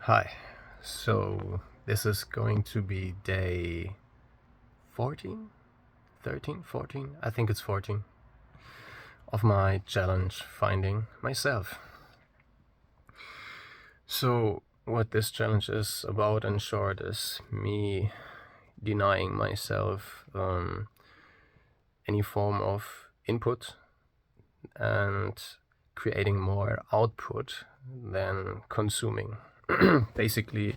Hi. So this is going to be day 14, 13, 14. I think it's 14 of my challenge finding myself. So what this challenge is about in short is me denying myself any form of input and creating more output than consuming. Basically,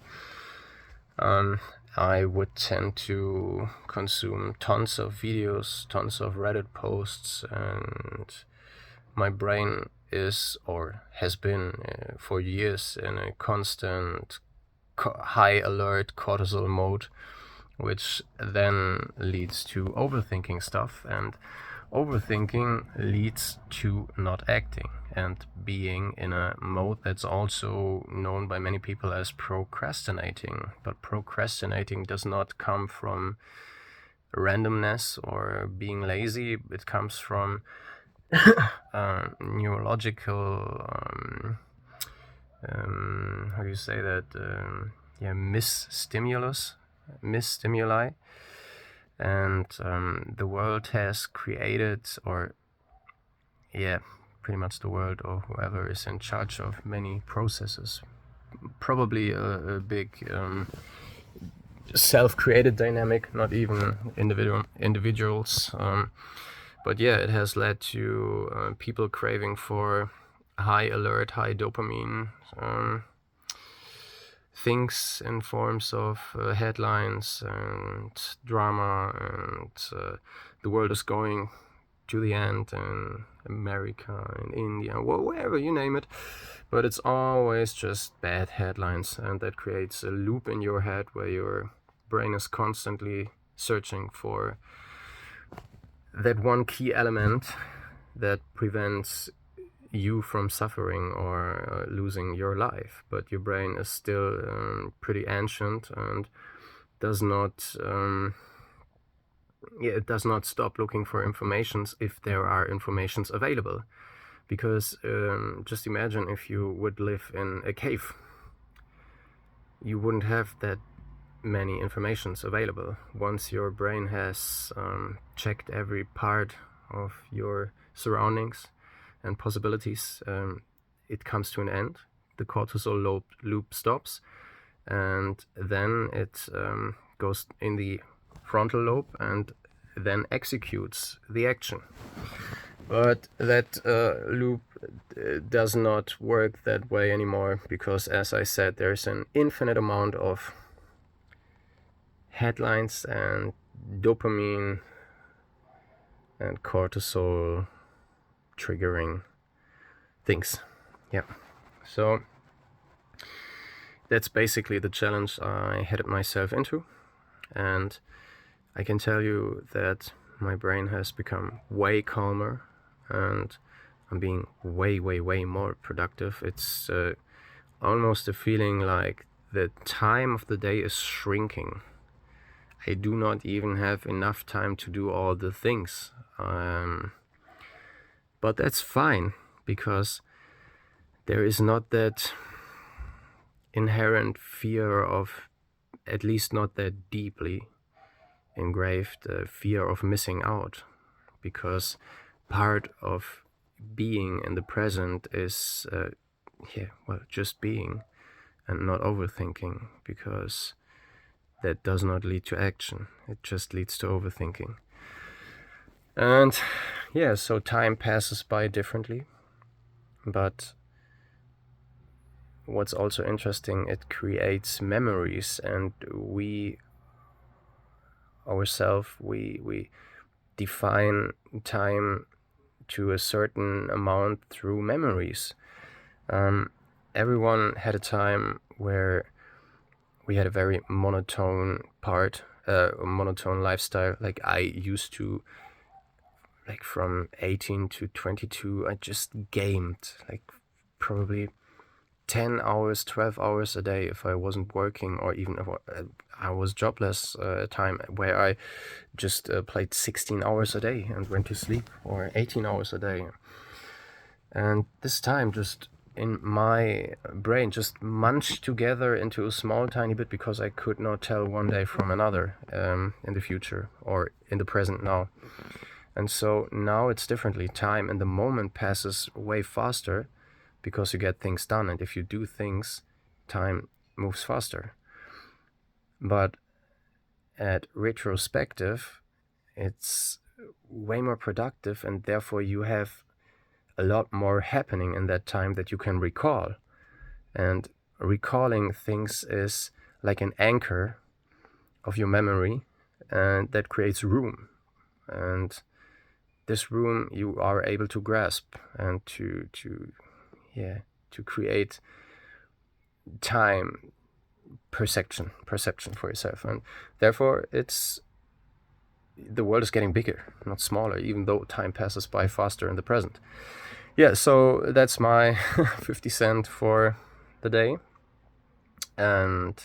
I would tend to consume tons of videos, tons of Reddit posts, and my brain is or has been for years in a constant high alert cortisol mode, which then leads to overthinking stuff, and overthinking leads to not acting and being in a mode that's also known by many people as procrastinating. But procrastinating does not come from randomness or being lazy. It comes from neurological how do you say that, misstimuli, and the world has created, or pretty much the world or whoever is in charge of many processes, probably a big self-created dynamic, not even individuals, but it has led to people craving for high alert, high dopamine things in forms of headlines and drama, and the world is going to the end in America, in India, wherever, you name it. But it's always just bad headlines, and that creates a loop in your head where your brain is constantly searching for that one key element that prevents you from suffering or losing your life. But your brain is still pretty ancient and does not it does not stop looking for informations if there are informations available. Because just imagine if you would live in a cave, you wouldn't have that many informations available. Once your brain has checked every part of your surroundings and possibilities, it comes to an end. The cortisol loop stops, and then it goes in the frontal lobe and then executes the action. But that loop does not work that way anymore, because, as I said, there's an infinite amount of headlines and dopamine and cortisol triggering things. So that's basically the challenge I headed myself into, and I can tell you that my brain has become way calmer and I'm being way more productive. It's almost a feeling like the time of the day is shrinking. I do not even have enough time to do all the things. But that's fine, because there is not that inherent fear of, at least not that deeply engraved fear of missing out, because part of being in the present is just being and not overthinking, because that does not lead to action. It just leads to overthinking. And so time passes by differently. But what's also interesting, it creates memories, and we ourselves, we define time to a certain amount through memories. Everyone had a time where we had a very monotone lifestyle. Like, I used to, like, from 18 to 22, I just gamed, like, probably 10 hours, 12 hours a day if I wasn't working, or even if I was jobless at a time where I just played 16 hours a day and went to sleep, or 18 hours a day. And this time just in my brain just munched together into a small tiny bit, because I could not tell one day from another in the future or in the present now. And so now it's differently. Time and the moment passes way faster because you get things done, and if you do things, time moves faster. But at retrospective, it's way more productive, and therefore you have a lot more happening in that time that you can recall. And recalling things is like an anchor of your memory, and that creates room. And this room you are able to grasp and to create time perception for yourself. And therefore the world is getting bigger, not smaller, even though time passes by faster in the present. Yeah, so that's my 50 cent for the day. And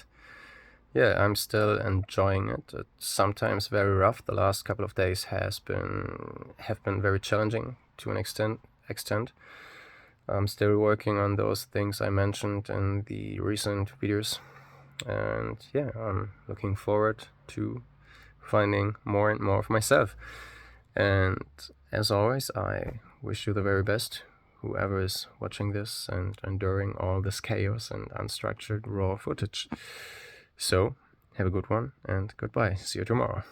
yeah, I'm still enjoying it. It's sometimes very rough. The last couple of days have been very challenging to an extent. I'm still working on those things I mentioned in the recent videos. And yeah, I'm looking forward to finding more and more of myself. And as always, I wish you the very best, whoever is watching this and enduring all this chaos and unstructured raw footage. So, have a good one and goodbye. See you tomorrow.